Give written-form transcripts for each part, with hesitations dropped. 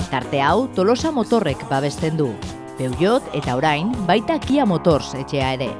Tarte hau Tolosa Motorrek babesten du. Peugeot eta orain baita Kia Motors etxea ere.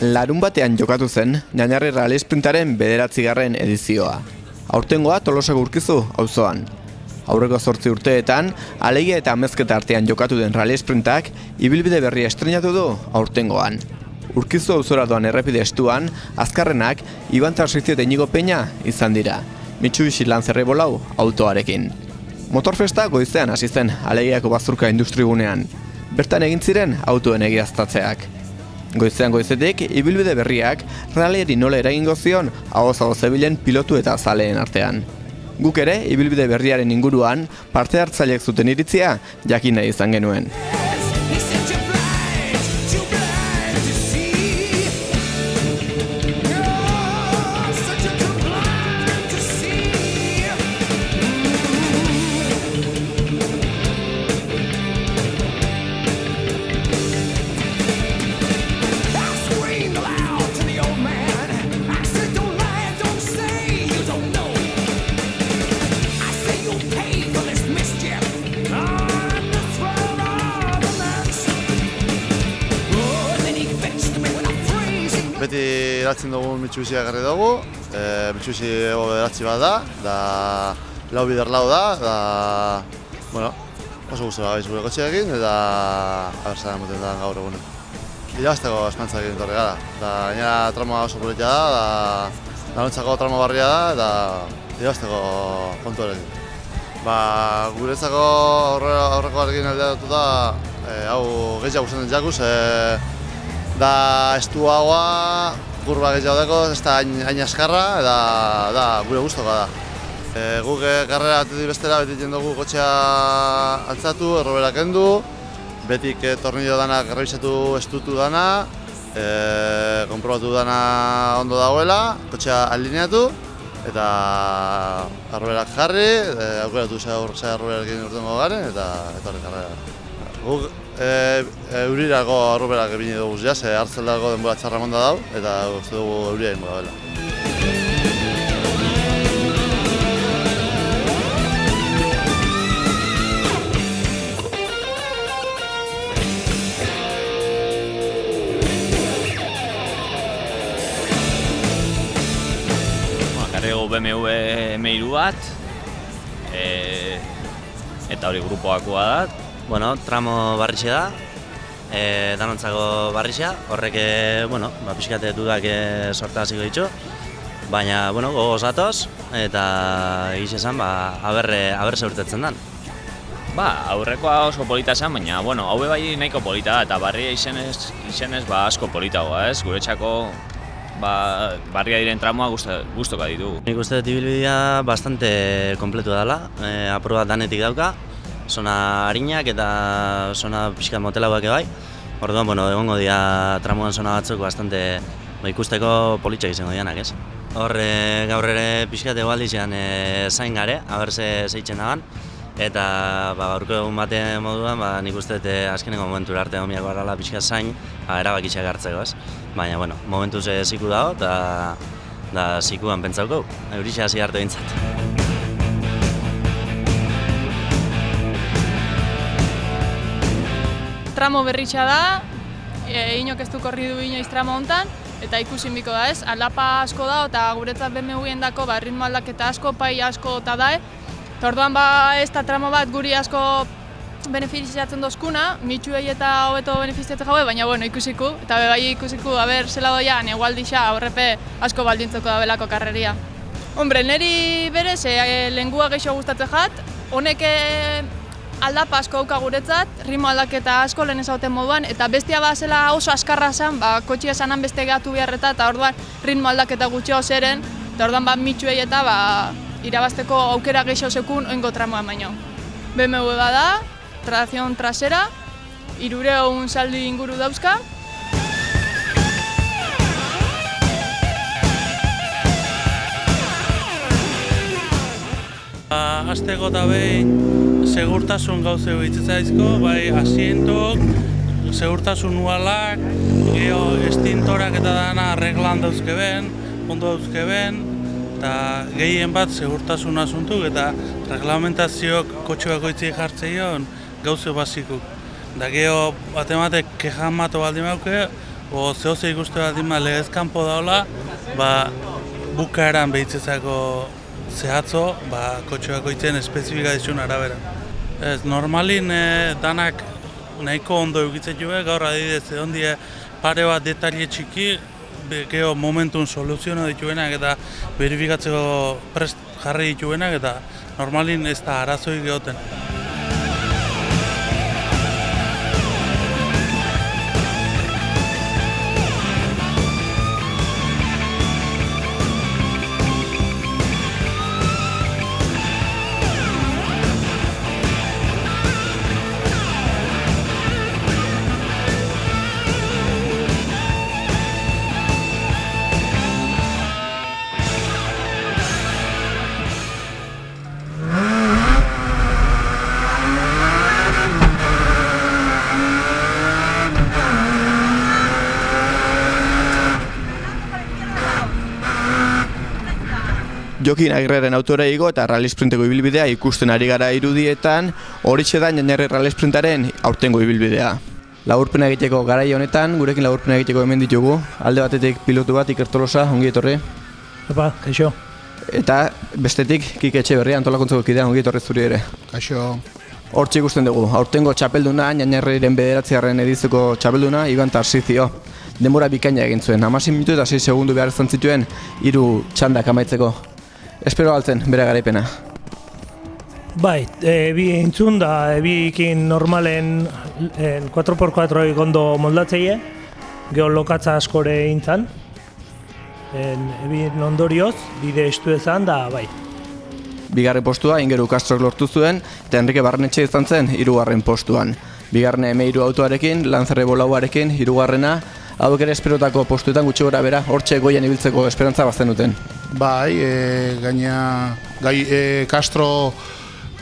Larun batean jokatu zen Ñañarri Rally Sprintaren 9. edizioa. Aurtengoa Tolosako Urkizu auzoan. Aurreko 8 urteetan, Alegia eta Amezketa artean jokatu den Rally Sprintak ibilbide berria estreinatu du aurtengoan. Urkizu auzora doan errepide estuan, azkarrenak Iban Tarsitzio eta Inigo Peña izan dira, Mitsubishi Lancer Revolau autoarekin. Motorfesta goizean hasi zen Alegiako Bazurka industrigunean. Bertan egin ziren autoen egiaztatzeak. Goizean goizetik, ibilbide berriak rallyari nola eragingo zion ahoz zebilen pilotu eta zaleen artean. Guk ere, ibilbide berriaren inguruan, parte hartzaileek zuten iritzia jakin nahi izan genuen. Beti eratzen dugun Mitsubishi egarri dugu, Mitsubishi eratzi bat da, lau bider lau da, bueno, oso guztua gaiz gure kotxeekin, eta abertzaren muten da gaur egunen. Irabazteko espantzak egin torri gara, gainera tramoa oso politia da, danontzako tramo barria da, eta irabazteko kontu erekin. Guretzako aurreko arekin aldeatu da, hau gehiago gustatzen jakuz, da estuagoa, kurba gehiago deko, ez da hain askarra, eta da gure gustoka da. Guk karrera batetik bestera beti dugu kotxea altzatu, erroberak kendu, betik tornillo danak errebisatu estutu dana, konprobatu dana ondo dagoela, kotxea alineatu, eta erroberak jarri, aukeratu ze erroberarekin urtengo garen, eta horre karrera. Guk eurirako arroberak ebini dugu ja, ze hartzeldako denbora txarra monda dau, eta uste dugu euria ingo dabela. Garrego BMW M3 bat, eta hori grupoakoa da. Bueno, tramo barrixe da, danontzako barrixa, horrek, pixkate dudak sorta hasiko ditu, baina, gogoz gatoz, eta egiz esan, aber zeurtetzen den. Aurrekoa oso polita zen, baina, haue bai nahiko polita da, eta barria izenez asko politagoa, ez? Guretzako, barria diren tramoa gustoka ditu. Nik uste dut ibilbidea bastante kompletu dela, apur bat danetik dauka, zona harinak eta zona pixka motelauak bai. Orduan, egongo dira tramoan zona batzuk bastante ikusteko politxak izango dianak, ez? Hor, gaur ere pixkat egualdizean zain gare, aber zeitzen dagan. Eta gaurko egun batean moduan, nik uste dut azkeneko momentura arte gomiak barrala pixka zain erabakitxak hartzeko, ez? Baina, momentuz ziku dago eta zikuan pentsauko, eurixe hasi arte bintzat. Tramo berritxa da, inok ez du korri du inoiz tramo hontan, eta ikusin biko da ez, aldapa asko da, eta guretzat BMW-en dako ritmo aldaketa asko, pai asko eta dae. Orduan ez da tramo bat guri asko benefiziatzen dozkuna, mitxuei eta hobeto benefiziatzen jaue, baina bueno, ikusiku, eta bai ikusiku, zela doian, egualdixa aurrepe asko baldintzeko da belako karreria. Hombre, niri berez, lengua gehiago gustatzen jat, honek aldapa asko dauka guretzat, ritmo aldaketa asko lehen ezauten moduan, eta bestia zela oso askarra zen, kotxia esanan beste gehatu beharreta, eta orduan ritmo aldaketa gutxeo zeren, eta orduan mitxuei eta irabazteko aukera gehiago sekun oingo tramoan baino. BMW bada, tracción trasera, 300 zaldi inguru dauzka. Hasteko eta behin segurtasun gauze behitzetzaizko, bai asientok, segurtasun ualak, geho estintorak eta dana arreglan dauzke ben, ondo dauzke ben, eta gehien bat segurtasun asuntuk eta reglamentazioak kotxe bakoitzi jartzeion gauze basikuk. Da geho batematek kejan mato baldin mauke, o zehose ikuste baldin ma legezkanpo daula, bukaeran behitzetzako zehatzo, kotxe bakoitzen espezifikazioen arabera. Normalin danak nahiko ondo eukitzen jube, gaur adidez ondie pare bat detaile txiki, geho momentun soluziono dituenak eta verifikatzeko prest jarri dituenak eta normalin ez da arazoi gehoten. Jokin Agirreren autore igo eta rally sprinteko ibilbidea ikusten ari gara irudietan, horixe da Ñañarre rally sprintaren aurtengo ibilbidea. Laburpena egiteko garai honetan, gurekin laburpena egiteko hemen ditugu, alde batetik pilotu bat Iker Tolosa, ongi etorri. Epa, kaixo. Eta bestetik Kike Etxeberria antolakuntzako kidea, ongi etorri zuri ere. Kaixo. Hortxe ikusten dugu, aurtengo txapelduna, Ñañarreren 9. edizioko txapelduna, Iban Tarsizio. Denbora bikaina egin zuen, 16 minutu eta 6 segundu behar izan zituen 3 txandak amaitzeko. Espero galtzen, bere garaipena. Bai, bi entzun da, ebikin normalen 4x4 gondo moldatzeie, geho lokatza askore intzan. Ebin ondorioz, bide estu ezan da, bai. Bigarren postua Ingeru Castrok lortu zuen, eta Enrique Barrenetxe izan zen 3. postuan. Bigarren M3 autoarekin, Lanzerre Bolauarekin, 3. Hauek ere esperotako postuetan gutxi gora bera, hortxe goian ibiltzeko esperantza bazten duten. Bai, gaina Castro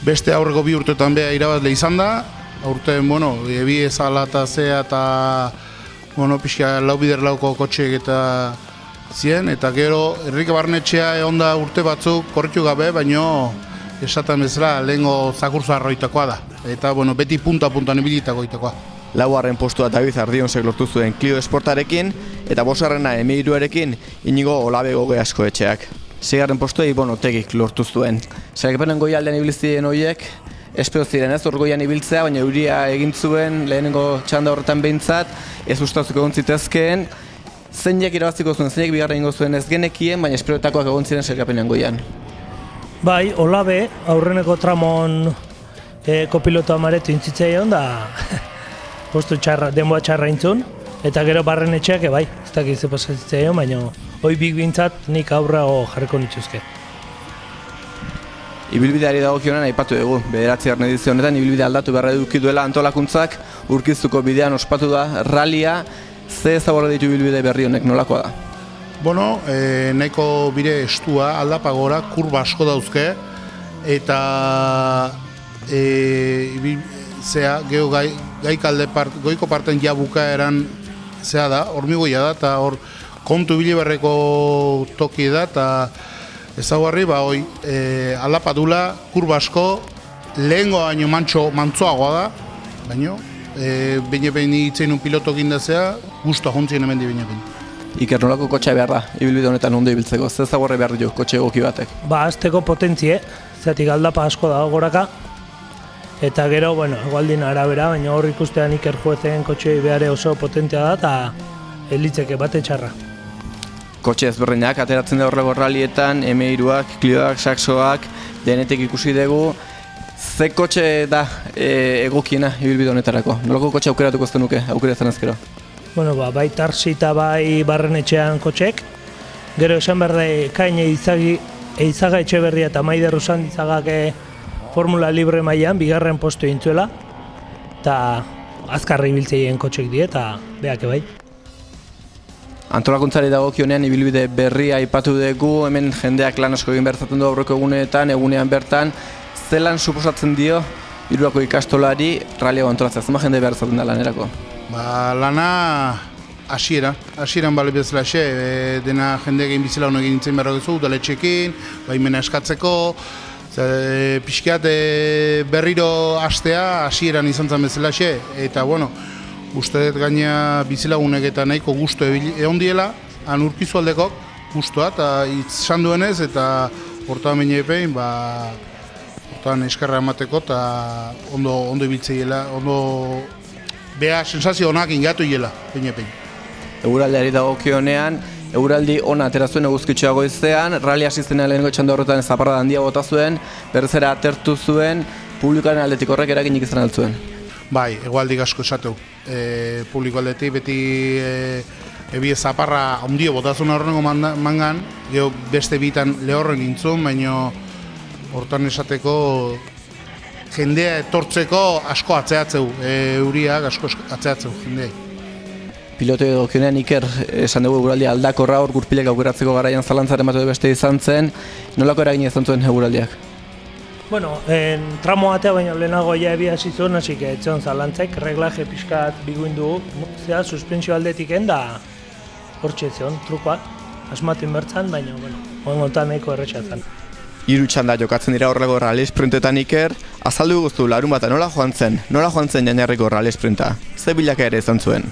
beste aurreko 2 urteetan beha irabazle izan da. Aurten, ebi ezala eta zea eta pixka laubider lauko kotxeek eta zien. Eta gero, Enrique Barrenetxea egon da urte batzuk korritu gabe, baino esaten bezala lehengo zakurzo arroitakoa da. Eta beti punta-puntan ibilitako itakoa. 4. postua David Ardionsek lortu zuen Clio Sportarekin, eta 5. M3arekin Inigo Olabe Goge asko etxeak. 6. postua Ibon Otegik lortu zuen. Sailkapenen goialdean ibiltzien horiek, espero ziren ez goian ibiltzea, baina euria egin zuen lehenengo txanda horretan behintzat, ez ustazuko egon zitezkeen, zeinek irabaziko zuen, zeinek bigarren ingo zuen ez genekien, baina esperotakoak egon ziren sailkapenen goian. Bai, Olabe, aurreneko tramon kopiloto amaretu intzitzeion da, postu txarra, denboa txarra intzun, eta gero Barrenetxeak bai, ez dakit ze pasatzeion, baina hoi bik bintzat nik aurra jarriko nituzke. Ibilbideari dagokionean aipatu dugu, 9. edizio honetan ibilbidea aldatu beharra eduki duela antolakuntzak, urkiztuko bidean ospatu da rallia, ze ezaborra ditu ibilbide berri honek nolakoa da? Nahiko bire estua aldapagora, kurba asko dauzke, eta geho goiko parten jabuka eran zea da, hormigoia da, eta hor kontu biliberreko toki da, eta ezaguarri, aldapa dula, kurba asko, lehengo baino mantzoagoa da, baino, behin itzein un pilotokin da zea, guztua jontzien hemen di behin. Iker, nolako kotxea behar da, ibilbide honetan ondo ibiltzeko, ze ezaguarri behar ditu kotxe egoki batek? Azteko potentzie, zeatik aldapa asko da goraka, Eta gero, egualdin arabera, baina hor ikustean Iker Juezen kotxe behare oso potentea da eta elitzeke bate txarra. Kotxe ezberdinak ateratzen da horrego rallietan, M3ak, Clioak, Saxoak, denetik ikusi dugu. Ze kotxe da egokiena ibilbide honetarako? Nolako kotxe aukeratuko ez nuke, aukeratzen ezkero? Bai Tarsi eta bai Barrenetxean kotxek. Gero esan behar da, Kain Eizaga Etxeberria eta Maider Usandizagak Formula Libre mailan bigarren postu intzuela. Eta azkarri ibiltzeien kotxek die eta beak bai. Antolakuntzari dagokionean ibilbide berria aipatu dugu, hemen jendeak lan asko egin bertatzen du aurreko egunean bertan. Zelan suposatzen dio Irurako ikastolari rallia antolatzea? Zema jende behar zaten da lanerako? Lana hasieran bale bezala dena jende egin bizela hono egin nintzen behar duzu, udaletxekin, baimena eskatzeko, pixkiat berriro hastea hasieran izan zen bezala eta uste dut gaina bizilagunek eta nahiko guztu egon diela, han urkizu aldekok guztua, eta izan duenez, eta hortan menepein, hortan eskarra emateko, eta ondo ibiltzeiela, ondo beha sensazio honak ingatu hiela, pein. Eguraldiari dagokionean, eguraldi ona atera zuen eguzkitxoa goizean, rally hasi zenean lehenengo txanda horretan zaparrada handia bota zuen, berrizera atertu zuen, publikoaren aldetik horrek eraginik izan altzuen. Bai, egualdik asko esatu. Publiko aldetik beti ebie zaparra handio botazun horrengo mangan, geho beste bitan lehorren nintzun, baina hortan esateko jendea etortzeko asko atzeatzeu, euriak asko atzeatzeu jendeai. Piloto edokionean Iker esan dugu eguraldi aldakorra hor gurpilek aukeratzeko garaian zalantzaren bat beste izan zen, nolako eragin izan zuen eguraldiak? Tramo batea baina lehenago ja ebia hasi zuen, hasi que etxeon zalantzek, reglaje pixkat biguin dugu, suspensio aldetik da hortxe zion, trukoa, asmatin bertzan, baina, hongotan nahiko erretxatzen. 3 txanda jokatzen dira horrelako rally sprintetan Iker, azaldu guztu larun bata nola joan zen Jainarriko rally sprinta? Ze bilaka ere izan zuen?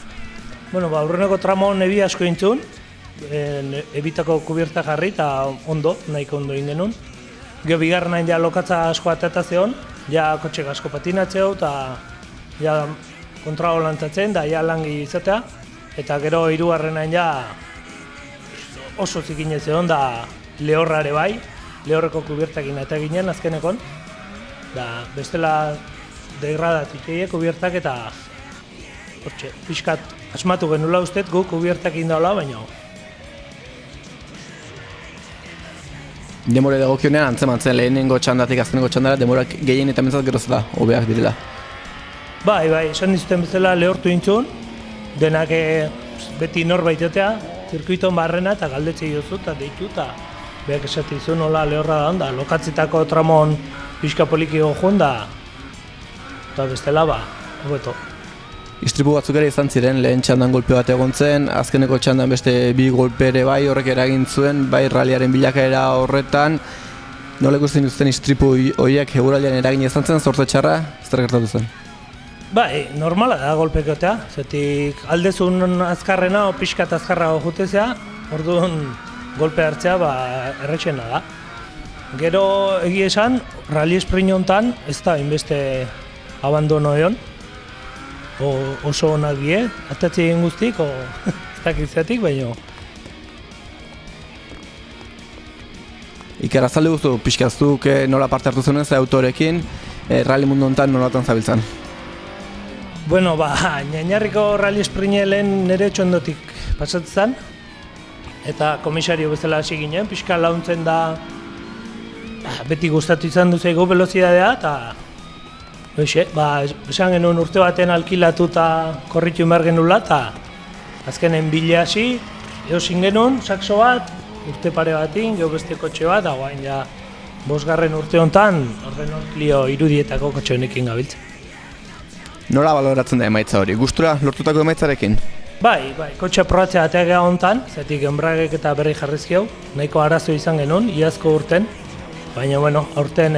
Aurreneko tramo nebi asko intzun, ebitako kubierta jarri eta nahiko ondo ingenun. Gero bigarren hain lokatza asko atata zeon, kotxek asko patinatzeo eta kontrago lantzatzen da langi izatea. Eta gero hirugarren hain oso zikine zeon da lehorrare bai, lehorreko kubiertakin eta ginen azkenekon. Bestela degradatik kubiertak eta pixkat asmatu genula ustez gu kubiertakin daula baina. Demore dagokionean antzeman zen lehenengo txandatik azkenengo txandara demorak gehien eta mentzat geroz da, hobeak direla. Bai, esan dizuten bezala lehortu intzun, denak beti norbait jotea, zirkuiton barrena eta galdetzei jozu eta deitu eta behak esate izun nola lehorra da onda, lokatzitako tramon pixka poliki gojun da eta bestela hobeto. Istripu batzuk ere izan ziren, lehen txandan golpe bat egon zen, azkeneko txandan beste 2 golpe ere bai horrek eragin zuen, bai ralliaren bilakaera horretan. Nola ikusten duzten istripu horiek eguraldian eragin izan zen, zorte txarra, zer gertatu zen? Bai, normala da golpekotea, zetik aldezun azkarrena o pixkat azkarra jutezea, orduan golpe hartzea erretxena da. Gero egia esan, rally sprint hontan ez da inbeste abandono egon. Oso onak die, atatzi egin guztik, ez dakitzetik, baina. Iker, azaldu guztu, pixkaztuk nola parte hartu zuen autorekin, rally mundu honetan nolatan zabiltzan? Jainarriko rally sprinelen nire txondotik pasatzen eta komisario bezala hasi ginen, pixka launtzen da beti gustatu izan duzaigu velozidadea eta esan genuen urte baten alkilatu eta korritu behar genula eta azkenen bile hasi, eosin genuen, sakso bat, urte pare batin, geho beste kotxe bat, da guain 5. urte honetan, Renault Clio irudietako kotxe honekin gabiltzen. Nola baloratzen da emaitza hori? Gustura lortutako emaitzarekin? Bai, kotxe probatzea ateagea honetan, zetik enbragek eta berri jarrizkio, nahiko arazo izan genuen, iazko urten, baina aurten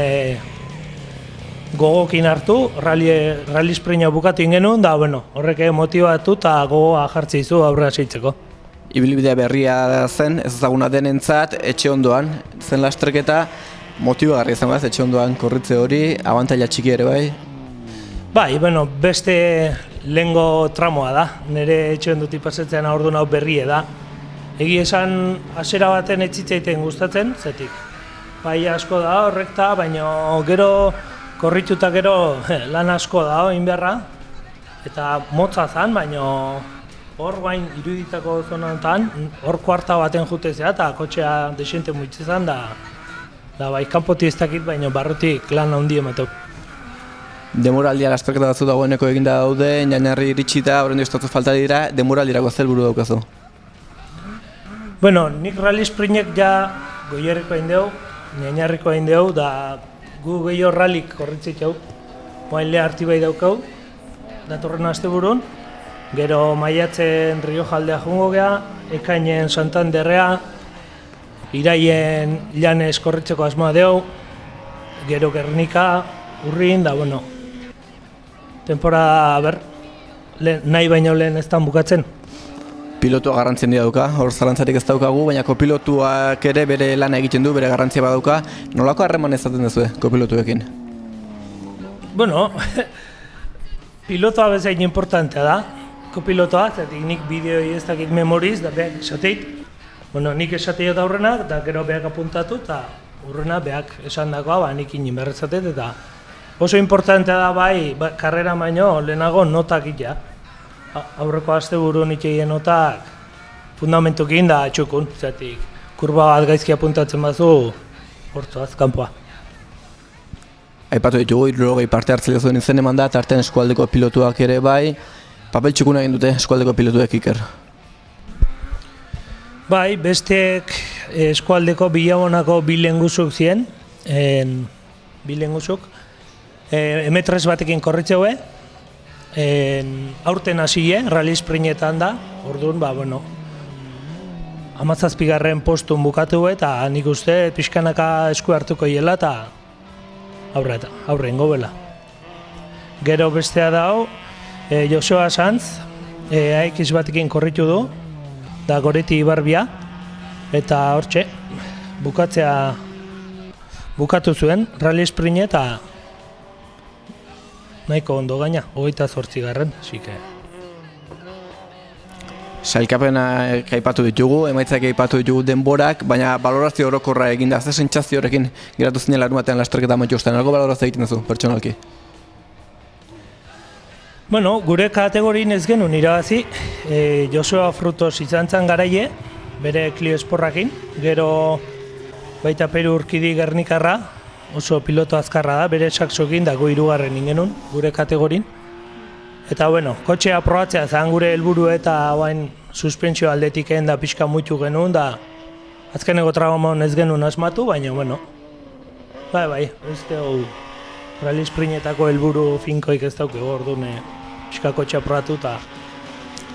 gogokin hartu, rally sprinta bukatu ingenuen, da horrek motibatu eta gogoa jartzi izu aurrera seitzeko. Ibilbidea berria zen, ez ezaguna denentzat, etxe ondoan, zen lasterketa, motibagarria izango da, etxe ondoan korritze hori, abantaila txiki ere bai? Bai, beste lehengo tramoa da, nire etxoen duti pasetzean ordu hau berrie da. Egi esan hasiera baten etzitzaiten gustatzen, zetik. Bai asko da horrekta, baina gero korrituta gero lan asko da egin beharra. Eta motza zan, baina hor bain iruditako zonatan, hor kuarta baten jutezea eta kotxea desente muitzezan da bai kanpoti ez dakit, baina barrutik lan handi emateu. Demoraldia lasterketa batzu dagoeneko eginda daude, Ñañarri iritsita, horren diostatzu falta dira, demoraldirako zelburu daukazu? Nik rally sprinek ja Goierriko hain deu, Ñañarriko hain deu, da gu gehiago rallik korritzik jau. Moain leha harti bai daukau, datorren asteburun. Gero maiatzen Rioja aldea jungo geha, ekainen Santanderrea, iraien Llanes korritzeko asmoa deu, gero Gernika, Urrin, da temporada, nahi baino lehen ez da bukatzen. Pilotua garrantzia handia dauka, hor zalantzarik ez daukagu, baina kopilotuak ere bere lana egiten du, bere garrantzia badauka. Nolako harreman ezaten duzue kopilotuekin? Pilotoa bezain importantea da, kopilotoa, zetik nik bideoi ez dakit memoriz, da behak esateit. Nik esatei da aurrenak, da gero behak apuntatu, eta urrena behak esan dagoa, nik inin berrezatet, eta oso importantea da bai, karrera baino lehenago notak ita. Aurreko asteburu nik egin notak fundamentukin da txukun, zetik kurba bat gaizki apuntatzen bazu, hortzoaz, kanpoa. Aipatu ditugu, 60 parte hartzile zuen izen eman da, tartean eskualdeko pilotuak ere bai, papel txukuna egin dute eskualdeko pilotuek, Iker. Bai, besteek eskualdeko bilabonako bilenguzuk ziren, bilenguzuk, M3 batekin korritzeue, aurten hasie, rally sprinetan da, orduan, 17. postun bukatu eta nik uste pixkanaka esku hartuko hiela eta aurren gobela. Gero bestea dau, Josua Sanz, AX batekin korritu du, da Goreti Ibarbia, eta hortxe, bukatu zuen, rally sprint eta nahiko ondo gaina, 28. Sailkapenak aipatu ditugu, emaitzak aipatu ditugu denborak, baina balorazio orokorra eginda, ze sentsazio horrekin geratu zinen larunbatean lasterketa amaitu ostean, algo balorazio egiten duzu, pertsonalki? Gure kategorin ez genuen irabazi, Josua Frutos izan zen garaie, bere Clio Esporrakin, gero baita Peru Urkidi Gernikarra, oso piloto azkarra da, bere saksokin dago 3. ingenun, gure kategorin. Eta kotxea probatzea zen gure helburu eta suspentsio aldetik da pixka muitu genuen, da azkeneko traumon ez genuen asmatu, baina bai, ez dugu rally sprintetako helburu finkoik ez dauke orduan pixka kotxea probatu eta...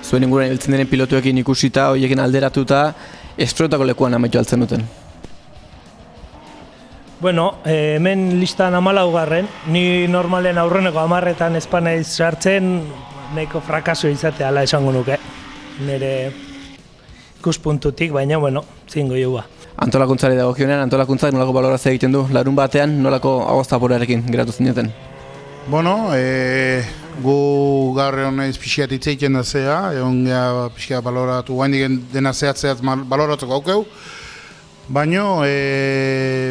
Zuen inguruan hiltzen diren pilotuekin ikusita, horiekin alderatuta, esprotako lekuan amaitu altzen duten? Hemen listan 14, ni normalen aurreneko 10etan espanaiz sartzen, nahiko frakaso izatea ala esango nuke, nire ikuspuntutik, baina, zingo joa. Antolakuntzari dagokionean, antolakuntzak nolako balorazio egiten du, larun batean nolako agoztaporarekin geratu zineten? Gu gaur honez pixiat itzeiten da zea, egon geha pixiat baloratu, guain dena zehatzeat baloratuko aukeu, baina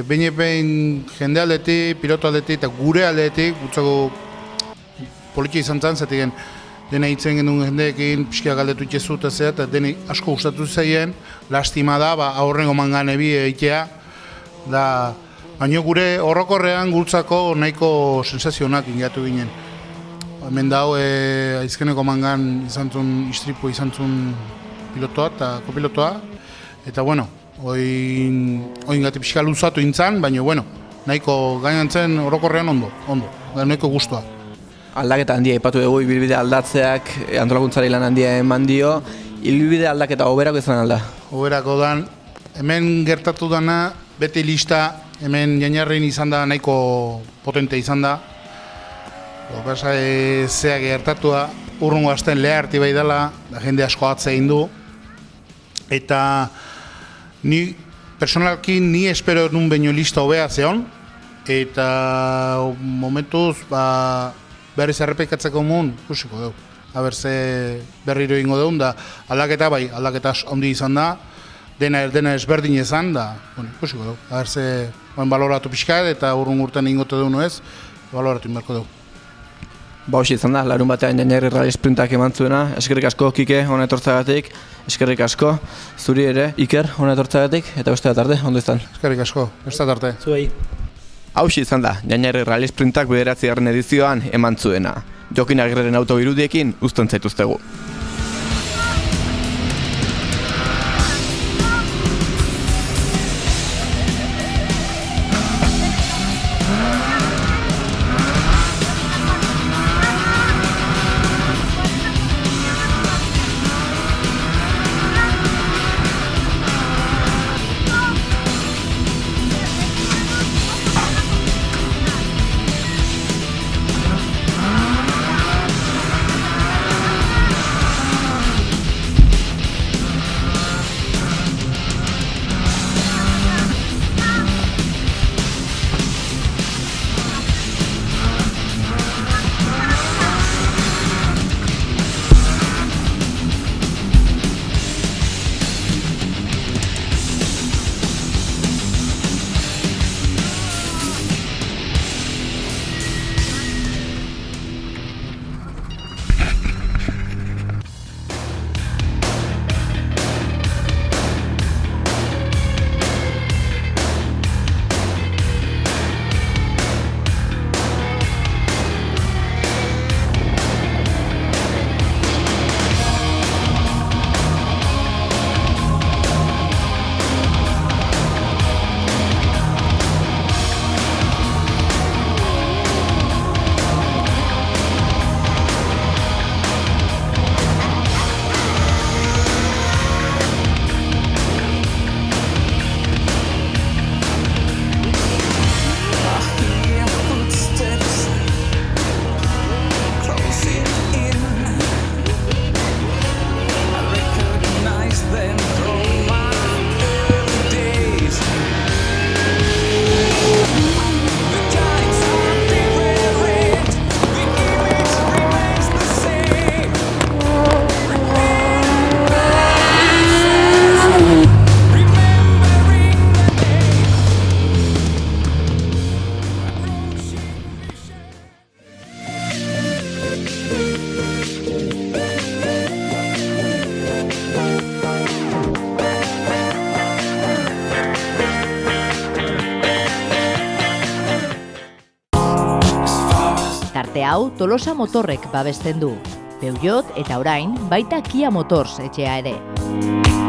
behin jende aldetik, piloto aldetik eta gure aldetik gutzako politia izan zen, zatik dena hitzen genuen jendeekin pixka galdetu itxezu eta zea, eta dena asko gustatu zaien, lastima da, aurrengo mangan ebi egitea, baina gure horrokorrean gultzako nahiko sensazionak ingatu ginen. Hemen dago aizkeneko mangan istripu izan zuen pilotoa eta kopilotoa, eta oin gati pixka luzatu intzan, baina nahiko gainantzen horrokorrean ondo, nahiko guztua. Aldaketa handia ipatu dugu, ibilbide aldatzeak antolakuntzari lan handia eman dio, ibilbide aldaketa oberako izan alda? Oberako dan, hemen gertatu dana, beti lista, hemen Ñañarrin izan da nahiko potente izan da. Zeak gertatu da, urrungo hasten leharti bai dela, jende asko atzein du. Eta ni personalki ni espero nun baino lista hobea zeon, eta momentuz berriz errepikatzeko mun, ikusiko dugu. Aber ze berriro ingo dugun da, aldaketa bai, aldaketa handi izan da, dena ezberdin izan da, ikusiko dugu. Aber ze baloratu pixkat eta urrun urtean ingote dugu ez, baloratu inberko dugu. Hoxe izan da, larun batean Jañarri Rally Sprintak eman zuena. Eskerrik asko, Kike, hona etortzagatik. Eskerrik asko, zuri ere, Iker, hona etortzagatik. Eta beste arte, ondo izan. Eskerrik asko, beste arte. Zuei. Hoxe izan da, Jañarri Rally Sprintak 9. edizioan eman zuena. Jokin Agirreren auto irudiekin uzten zaituztegu. Tarte hau Tolosa Motorrek babesten du. Peugeot eta orain baita Kia Motors etxea ere.